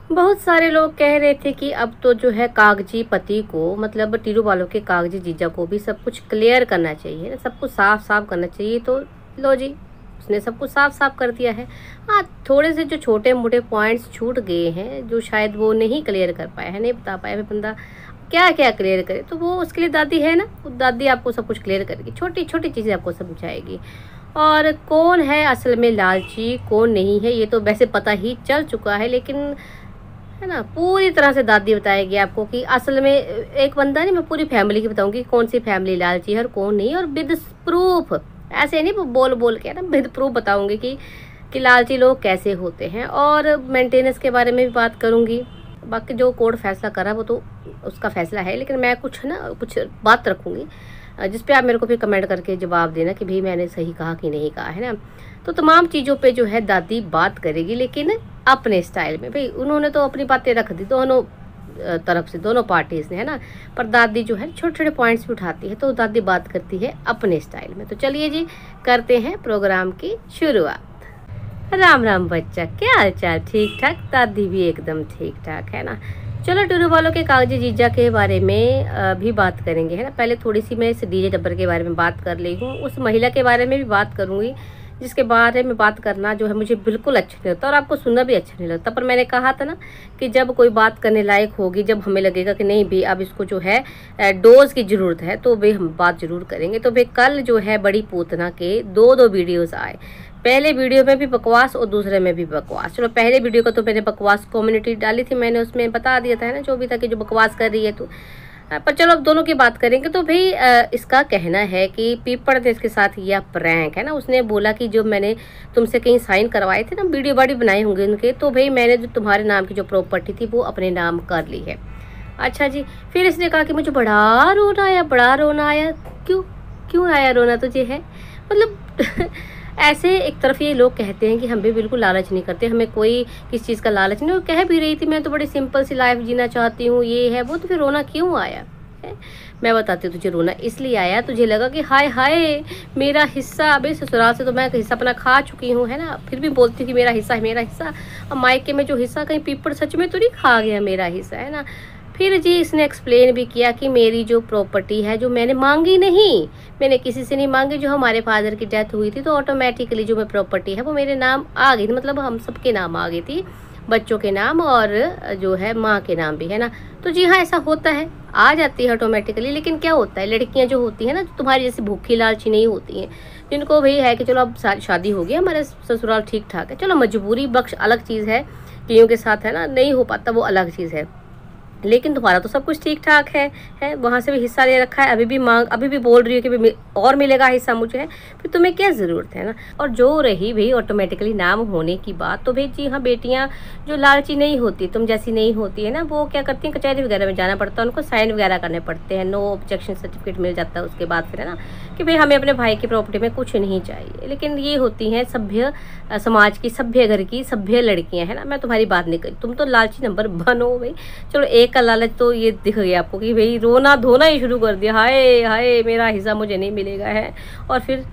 बहुत सारे लोग कह रहे थे कि अब तो जो है कागजी पति को, मतलब टीरू वालों के कागजी जीजा को भी सब कुछ क्लियर करना चाहिए ना, सब कुछ साफ साफ करना चाहिए। तो लो जी, उसने सब कुछ साफ साफ कर दिया है। हाँ, थोड़े से जो छोटे मोटे पॉइंट्स छूट गए हैं, जो शायद वो नहीं क्लियर कर पाया है, नहीं बता पाया है बंदा क्या क्या क्लियर करे, तो वो उसके लिए दादी है ना, वो दादी आपको सब कुछ क्लियर करेगी, छोटी छोटी चीज़ें आपको समझाएगी। और कौन है असल में लालची, कौन नहीं है, ये तो वैसे पता ही चल चुका है, लेकिन है ना पूरी तरह से दादी बताएगी आपको कि असल में एक बंदा नहीं, मैं पूरी फैमिली की बताऊंगी कौन सी फैमिली लालची है और कौन नहीं, और विद प्रूफ, ऐसे नहीं बोल बोल के ना, विद प्रूफ बताऊंगी कि लालची लोग कैसे होते हैं। और मेंटेनेंस के बारे में भी बात करूंगी। बाकी जो कोर्ट फैसला करा वो तो उसका फैसला है, लेकिन मैं कुछ बात रखूंगी जिस पे आप मेरे को फिर कमेंट करके जवाब देना कि भाई मैंने सही कहा कि नहीं कहा, है ना। तो तमाम चीज़ों पे जो है दादी बात करेगी, लेकिन अपने स्टाइल में। भाई उन्होंने तो अपनी बातें रख दी दोनों तरफ से, दोनों पार्टीज ने, है ना, पर दादी जो है छोटे छोटे पॉइंट्स भी उठाती है, तो दादी बात करती है अपने स्टाइल में। तो चलिए जी, करते हैं प्रोग्राम की शुरुआत। राम राम बच्चा, क्या हाल चाल? ठीक ठाक? दादी भी एकदम ठीक ठाक, है ना। चलो टूरू वालों के कागजी जीजा के बारे में भी बात करेंगे, है ना। पहले थोड़ी सी मैं इस डीजे टब्बर के बारे में बात कर ली हूँ, उस महिला के बारे में भी बात करूँगी जिसके बारे में बात करना जो है मुझे बिल्कुल अच्छा नहीं लगता और आपको सुनना भी अच्छा नहीं लगता। पर मैंने कहा था ना कि जब कोई बात करने लायक होगी, जब हमें लगेगा कि नहीं भी अब इसको जो है डोज की ज़रूरत है, तो भाई हम बात ज़रूर करेंगे। तो भाई कल जो है बड़ी पूतना के दो वीडियोज़ आए। पहले वीडियो में भी बकवास और दूसरे में भी बकवास। चलो पहले वीडियो का तो मैंने बकवास कम्युनिटी डाली थी, मैंने उसमें बता दिया था, है ना, जो भी था कि जो बकवास कर रही है। तो पर चलो अब दोनों की बात करेंगे। तो भाई इसका कहना है कि पीपड़ ने इसके साथ किया प्रैंक, है ना। उसने बोला कि जो मैंने तुमसे कहीं साइन करवाए थे ना, वीडियो बाडी बनाए होंगे उनके, तो भाई मैंने जो तुम्हारे नाम की जो प्रॉपर्टी थी वो अपने नाम कर ली है। अच्छा जी, फिर इसने कहा कि मुझे बड़ा रोना आया, बड़ा रोना आया। क्यों आया रोना तुझे, है मतलब ऐसे एक तरफ ये लोग कहते हैं कि हम भी बिल्कुल लालच नहीं करते, हमें कोई किस चीज़ का लालच नहीं। और कह भी रही थी मैं तो बड़ी सिंपल सी लाइफ जीना चाहती हूँ, ये है वो, तो फिर रोना क्यों आया है? मैं बताती हूँ तुझे, रोना इसलिए आया, तुझे लगा कि हाय हाय मेरा हिस्सा, अबे ससुराल से तो मैं हिस्सा अपना खा चुकी हूँ, है ना, फिर भी बोलती हूँ कि मेरा हिस्सा है, मेरा हिस्सा। अब मायके में जो हिस्सा, कहीं पीपड़ सच में तो नहीं खा गया मेरा हिस्सा, है ना। फिर जी इसने एक्सप्लेन भी किया कि मेरी जो प्रॉपर्टी है जो मैंने मांगी नहीं, मैंने किसी से नहीं मांगी, जो हमारे फादर की डेथ हुई थी तो ऑटोमेटिकली जो मैं प्रॉपर्टी है वो मेरे नाम आ गई थी, मतलब हम सबके नाम आ गई थी, बच्चों के नाम और जो है माँ के नाम भी, है ना। तो जी हाँ, ऐसा होता है, आ जाती है ऑटोमेटिकली। लेकिन क्या होता है, लड़कियां जो होती हैं ना, तुम्हारी जैसी भूखी लालची नहीं होती हैं, जिनको भाई है कि चलो अब शादी हो गई, हमारे ससुराल ठीक ठाक है, चलो मजबूरी बख्श अलग चीज़ है, कईयों के साथ है ना नहीं हो पाता, वो अलग चीज़ है। लेकिन तुम्हारा तो सब कुछ ठीक ठाक है, वहाँ से भी हिस्सा ले रखा है, अभी भी बोल रही हो कि और मिलेगा हिस्सा मुझे, है, फिर तुम्हें क्या ज़रूरत है ना। और जो रही भाई ऑटोमेटिकली नाम होने की बात, तो भाई जी हाँ, बेटियाँ जो लालची नहीं होती, तुम जैसी नहीं होती है ना, वो क्या करती हैं, कचहरी वगैरह में जाना पड़ता है, उनको साइन वगैरह करने पड़ते हैं, नो ऑब्जेक्शन सर्टिफिकेट मिल जाता है उसके बाद, फिर है ना कि भाई हमें अपने भाई की प्रॉपर्टी में कुछ नहीं चाहिए। लेकिन ये होती हैं सभ्य समाज की, सभ्य घर की, सभ्य लड़कियाँ, है ना। मैं तुम्हारी बात नहीं करी, तुम तो लालची नंबर 1 हो भाई। चलो एक का लालच तो ये दिख गया आपको कि भाई रोना धोना ही शुरू कर दिया, हाय हाय मेरा हिस्सा मुझे नहीं मिलेगा, है, और फिर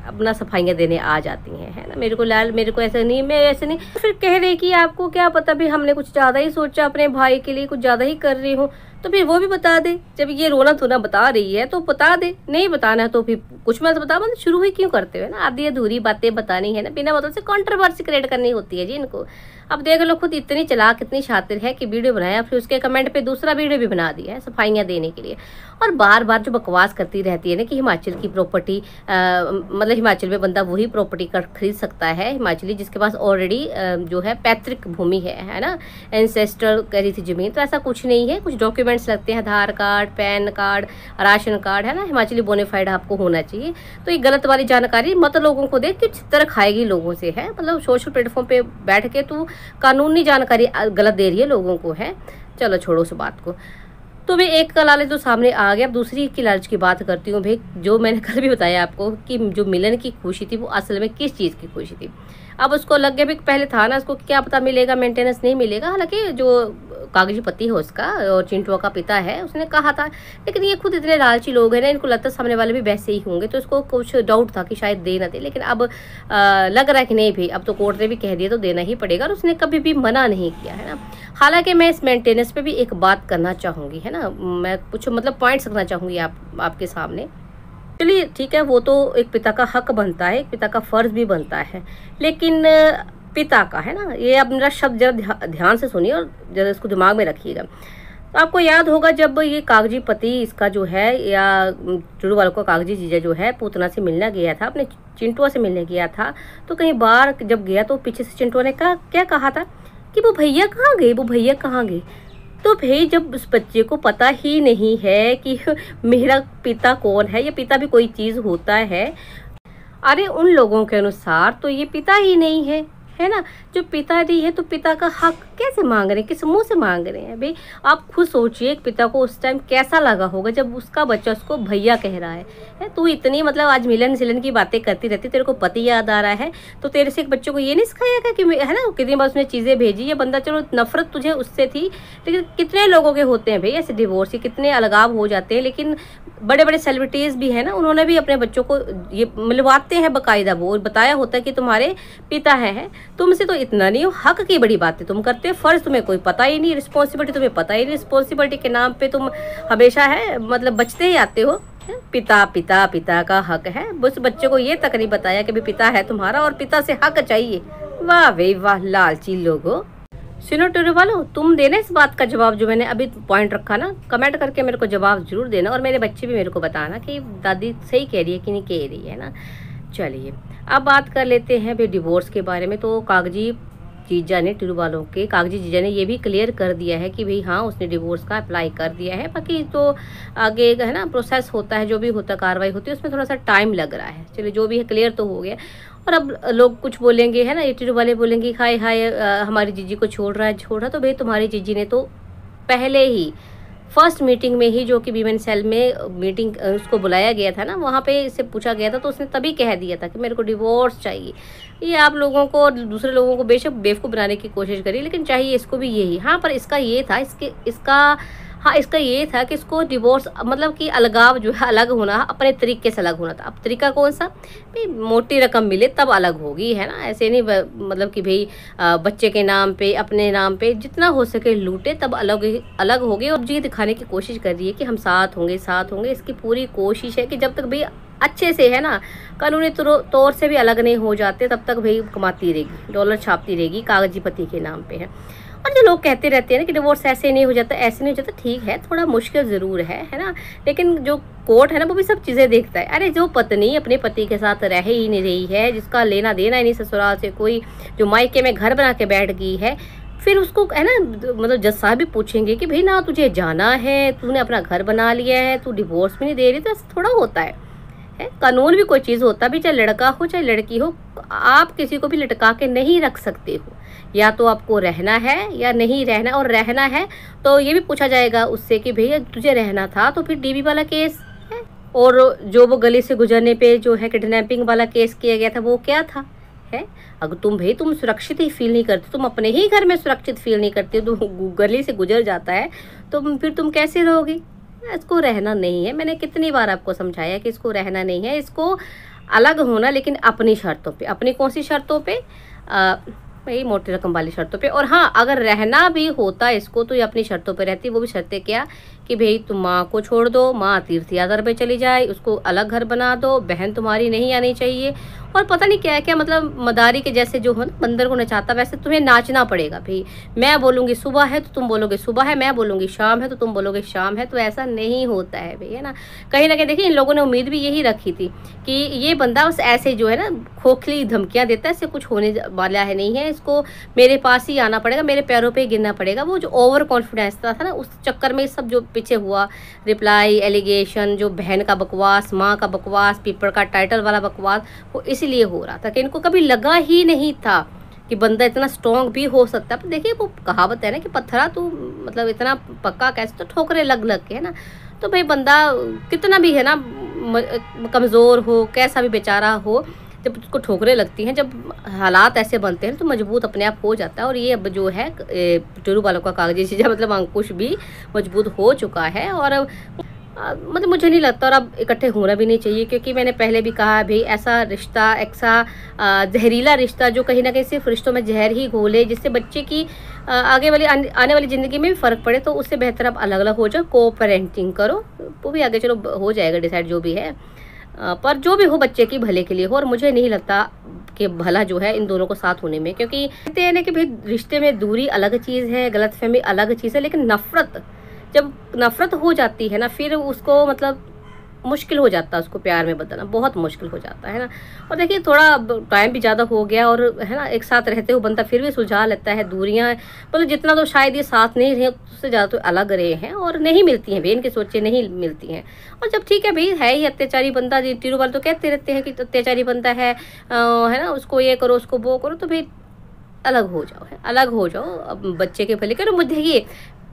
अपना सफाइयाँ देने आ जाती हैं, है ना। मेरे को ऐसा नहीं, मैं ऐसे नहीं। फिर कह रहे कि आपको क्या पता भी हमने कुछ ज़्यादा ही सोचा, अपने भाई के लिए कुछ ज़्यादा ही कर रही हूँ, तो फिर वो भी बता दे। जब ये रोना धोना बता रही है तो बता दे, नहीं बताना है तो फिर कुछ मत बता, मतलब शुरू ही क्यों करते हो ना, आधी अधूरी बातें बतानी है ना, बिना मतलब से कंट्रोवर्सी क्रिएट करनी होती है जी इनको। अब देख लो, खुद इतनी चालाक इतनी शातिर है कि वीडियो बनाया, फिर उसके कमेंट पे दूसरा वीडियो भी बना दिया है सफाइयाँ देने के लिए। और बार बार जो बकवास करती रहती है ना कि हिमाचल की प्रॉपर्टी, मतलब हिमाचल में बंदा वही प्रॉपर्टी खरीद सकता है, हिमाचली जिसके पास ऑलरेडी जो है पैतृक भूमि है ना, एंसेस्टर करी थी जमीन। तो ऐसा कुछ नहीं है, कुछ डॉक्यूमेंट्स लगते हैं, Aadhaar card, PAN card, ration card, है ना, हिमाचली बोनाफाइड आपको होना चाहिए। तो ये गलत वाली जानकारी मत लोगों को दे कि चित्तर खाएगी लोगों से, है, मतलब सोशल प्लेटफॉर्म पे बैठ के तू कानूनी जानकारी गलत दे रही है लोगों को, है। चलो छोड़ो उस बात को। तो भाई एक का लालच तो सामने आ गया, अब दूसरी की लालच की बात करती हूँ भाई। जो मैंने कल भी बताया आपको कि जो मिलन की खुशी थी वो असल में किस चीज़ की खुशी थी। अब उसको लग गया भी, पहले था ना, उसको क्या पता मिलेगा, मेंटेनेंस नहीं मिलेगा। हालांकि जो कागजी पति है उसका और चिंटुआ का पिता है, उसने कहा था, लेकिन ये खुद इतने लालची लोग हैं ना, इनको लगता सामने वाले भी वैसे ही होंगे, तो इसको कुछ डाउट था कि शायद दे ना दे। लेकिन अब लग रहा है कि नहीं भाई, अब तो कोर्ट ने भी कह दिया तो देना ही पड़ेगा, और उसने कभी भी मना नहीं किया, है ना। हालांकि मैं इस मेंटेनेंस पे भी एक बात करना चाहूँगी, है ना, मैं कुछ मतलब पॉइंट्स रखना चाहूँगी आपके सामने। चलिए ठीक है, वो तो एक पिता का हक बनता है, एक पिता का फर्ज भी बनता है, लेकिन पिता का, है ना, ये आप मेरा शब्द जरा ध्यान से सुनिए और जरा इसको दिमाग में रखिएगा। तो आपको याद होगा जब ये कागजी पति इसका जो है, या टुडू वालों का कागजी जीजा जो है, पूतना से मिलने गया था, अपने चिंटुआ से मिलने गया था, तो कहीं बाहर जब गया तो पीछे से चिंटुआ ने क्या कहा था कि वो भैया कहाँ गए, वो भैया कहाँ गए। तो भाई जब उस बच्चे को पता ही नहीं है कि मेरा पिता कौन है, या पिता भी कोई चीज़ होता है, अरे उन लोगों के अनुसार तो ये पिता ही नहीं है ना। जो पिता नहीं है तो पिता का हक कैसे मांग रहे हैं, किस मुंह से मांग रहे हैं भाई। आप खुद सोचिए एक पिता को उस टाइम कैसा लगा होगा जब उसका बच्चा उसको भैया कह रहा है तू इतनी मतलब आज मिलन सिलन की बातें करती रहती, तेरे को पति याद आ रहा है, तो तेरे से एक बच्चे को ये नहीं सिखाएगा कि, है ना, कितनी बार उसने चीज़ें भेजी, ये बंदा, चलो नफरत तुझे उससे थी, लेकिन कितने लोगों के होते हैं भाई ऐसे डिवोर्स, कितने अलगाव हो जाते हैं। लेकिन बड़े बड़े सेलिब्रिटीज़ भी है ना, उन्होंने भी अपने बच्चों को ये मिलवाते हैं बाकायदा, वो बताया होता है कि तुम्हारे पिता है। तुमसे तो इतना नहीं हो, हक की बड़ी बातें तुम करते हो, फर्ज तुम्हें कोई पता ही नहीं, रिस्पॉन्सिबिलिटी तुम्हें पता ही नहीं, रिस्पॉन्सिबिलिटी के नाम पे तुम हमेशा है मतलब बचते ही आते हो। पिता पिता पिता का हक है, उस बच्चे को ये तक नहीं बताया कि भी पिता है तुम्हारा और पिता से हक चाहिए। वाह वे वाह लालची लोगो। सुनो टुडू वालों, तुम देना इस बात का जवाब जो मैंने अभी पॉइंट रखा ना, कमेंट करके मेरे को जवाब जरूर देना, और मेरे बच्चे भी मेरे को बताना कि दादी सही कह रही है कि नहीं कह रही है ना। चलिए अब बात कर लेते हैं भाई डिवोर्स के बारे में। तो कागजी जीजा ने, टुडू वालों के कागजी जीजा ने ये भी क्लियर कर दिया है कि भाई हाँ उसने डिवोर्स का अप्लाई कर दिया है, बाकी तो आगे है ना प्रोसेस होता है, जो भी होता है कार्रवाई होती है, उसमें थोड़ा सा टाइम लग रहा है। चलिए जो भी है क्लियर तो हो गया। और अब लोग कुछ बोलेंगे, है ना, ये टुडू वाले बोलेंगे हाय हाय हमारी जीजी को छोड़ रहा है, तो भाई तुम्हारी जीजी ने तो पहले ही फर्स्ट मीटिंग में ही, जो कि वीमेन सेल में मीटिंग उसको बुलाया गया था ना, वहाँ पे इससे पूछा गया था, तो उसने तभी कह दिया था कि मेरे को डिवोर्स चाहिए। ये आप लोगों को और दूसरे लोगों को बेशक बेवकूफ़ बनाने की कोशिश करी, लेकिन चाहिए इसको भी यही। हाँ पर इसका ये था, इसका ये था कि इसको डिवोर्स मतलब कि अलगाव जो है, अलग होना, अपने तरीके से अलग होना था। अब तरीका कौन सा भाई, मोटी रकम मिले तब अलग होगी, है ना, ऐसे नहीं मतलब कि भाई बच्चे के नाम पे, अपने नाम पे जितना हो सके लूटे तब अलग होगी। और ये दिखाने की कोशिश कर रही है कि हम साथ होंगे। इसकी पूरी कोशिश है कि जब तक भाई अच्छे से, है ना, कानूनी तौर से भी अलग नहीं हो जाते, तब तक भाई कमाती रहेगी, डॉलर छापती रहेगी, कागजी पति के नाम पे है। और जो लोग कहते रहते हैं ना कि डिवोर्स ऐसे नहीं हो जाता, ऐसे नहीं हो जाता, ठीक है थोड़ा मुश्किल ज़रूर है ना, लेकिन जो कोर्ट है ना वो भी सब चीज़ें देखता है। अरे जो पत्नी अपने पति के साथ रह ही नहीं रही है, जिसका लेना देना ही नहीं ससुराल से कोई, जो मायके में घर बना के बैठ गई है, फिर उसको है ना मतलब जज साहब भी पूछेंगे कि भाई ना तुझे जाना है, तूने अपना घर बना लिया है, तू डिवोर्स भी नहीं दे रही, तो ऐसा थोड़ा होता है। कानून भी कोई चीज़ होता भी, चाहे लड़का हो चाहे लड़की हो, आप किसी को भी लटका के नहीं रख सकते हो। या तो आपको रहना है या नहीं रहना, और रहना है तो ये भी पूछा जाएगा उससे कि भैया तुझे रहना था तो फिर डीवी वाला केस है, और जो वो गली से गुजरने पे जो है किडनैपिंग वाला केस किया गया था वो क्या था, है। अगर तुम सुरक्षित ही फील नहीं करते, तुम अपने ही घर में सुरक्षित फील नहीं करते, तो गली से गुजर जाता है तो फिर तुम कैसे रहोगी। इसको रहना नहीं है, मैंने कितनी बार आपको समझाया कि इसको रहना नहीं है, इसको अलग होना, लेकिन अपनी शर्तों पे। अपनी कौन सी शर्तों पे, भाई मोटी रकम वाली शर्तों पे। और हाँ अगर रहना भी होता इसको तो ये अपनी शर्तों पे रहती। वो भी शर्तें क्या कि भाई तुम माँ को छोड़ दो, माँ तीर्थ यात्रा पे चली जाए, उसको अलग घर बना दो, बहन तुम्हारी नहीं आनी चाहिए, और पता नहीं क्या क्या, मतलब मदारी के जैसे जो है ना बंदर को नचाता वैसे तुम्हें नाचना पड़ेगा भाई। मैं बोलूँगी सुबह है तो तुम बोलोगे सुबह है, मैं बोलूँगी शाम है तो तुम बोलोगे शाम है, तो ऐसा नहीं होता है भाई, है ना। कहीं ना कहीं देखिए इन लोगों ने उम्मीद भी यही रखी थी कि ये बंदा बस ऐसे जो है ना खोखली धमकियाँ देता है, इससे कुछ होने वाला है नहीं है, इसको मेरे पास ही आना पड़ेगा, मेरे पैरों पे ही गिरना पड़ेगा। वो जो ओवर कॉन्फिडेंस था ना, उस चक्कर में सब जो पीछे हुआ, रिप्लाई, एलिगेशन, जो बहन का बकवास, माँ का बकवास, पीपल का टाइटल वाला बकवास, वो इसलिए हो रहा था कि इनको कभी लगा ही नहीं था कि बंदा इतना स्ट्रॉन्ग भी हो सकता है। देखिए वो कहावत है ना कि पत्थरा तू मतलब इतना पक्का कैसे, तो ठोकरे लग लग के, है ना। तो भाई बंदा कितना भी है ना कमज़ोर हो, कैसा भी बेचारा हो, जब उसको ठोकरें लगती हैं, जब हालात ऐसे बनते हैं तो मजबूत अपने आप हो जाता है। और ये अब जो है टुडू वालों का कागजी चीज़ा मतलब अंकुश भी मजबूत हो चुका है, और मतलब मुझे नहीं लगता और अब इकट्ठे होना भी नहीं चाहिए, क्योंकि मैंने पहले भी कहा भाई ऐसा रिश्ता, ऐसा जहरीला रिश्ता जो कहीं ना कहीं सिर्फ रिश्तों में जहर ही घोले, जिससे बच्चे की आगे वाली आने वाली ज़िंदगी में भी फ़र्क पड़े तो उससे बेहतर आप अलग अलग हो जाओ, को पेरेंटिंग करो, वो भी आगे चलो हो जाएगा डिसाइड जो भी है। पर जो भी हो बच्चे की भले के लिए हो, और मुझे नहीं लगता कि भला जो है इन दोनों को साथ होने में, क्योंकि कहते हैं ना कि भाई रिश्ते में दूरी अलग चीज़ है, गलतफहमी अलग चीज़ है, लेकिन नफ़रत, जब नफ़रत हो जाती है ना, फिर उसको मतलब मुश्किल हो जाता है उसको प्यार में बदलना, बहुत मुश्किल हो जाता है ना। और देखिए थोड़ा टाइम भी ज़्यादा हो गया, और है ना एक साथ रहते हुए बंदा फिर भी सुलझा लेता है दूरियां, मतलब जितना तो शायद ये साथ नहीं रहे उससे ज़्यादा तो अलग रहे हैं, और नहीं मिलती हैं बहन की सोचें नहीं मिलती हैं। और जब ठीक है भाई है ही अत्याचारी बंदा, तीनों वाले तो कहते रहते हैं कि अत्याचारी बंदा है ना, उसको ये करो उसको वो करो, तो भाई अलग हो जाओ, है अलग हो जाओ, अब बच्चे के भले करो। मुझे ये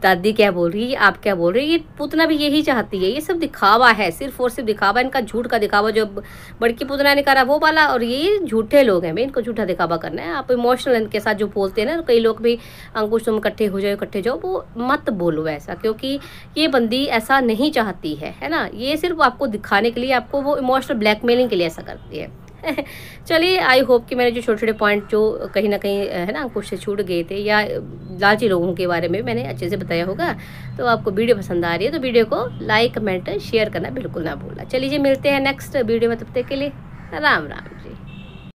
दादी क्या बोल रही है, आप क्या बोल रही है, ये पूतना भी यही चाहती है, ये सब दिखावा है, सिर्फ और सिर्फ दिखावा, इनका झूठ का दिखावा, जो बड़की पूतना ने करा वो वाला, और ये झूठे लोग हैं भाई, इनको झूठा दिखावा करना है। आप इमोशनल इनके साथ जो बोलते हैं ना, कई लोग भी अंकुश तुम इकट्ठे हो जाओ इकट्ठे जाओ, वो मत बोलो ऐसा, क्योंकि ये बंदी ऐसा नहीं चाहती है ना, ये सिर्फ आपको दिखाने के लिए, आपको वो इमोशनल ब्लैकमेलिंग के लिए ऐसा करती है। चलिए आई होप कि मैंने जो छोटे छोटे पॉइंट जो कहीं ना कहीं है ना अंकुश से छूट गए थे, या लालची लोगों के बारे में मैंने अच्छे से बताया होगा, तो आपको वीडियो पसंद आ रही है तो वीडियो को लाइक कमेंट शेयर करना बिल्कुल ना भूलना। चलिए जी मिलते हैं नेक्स्ट वीडियो में, तब तक के लिए राम राम।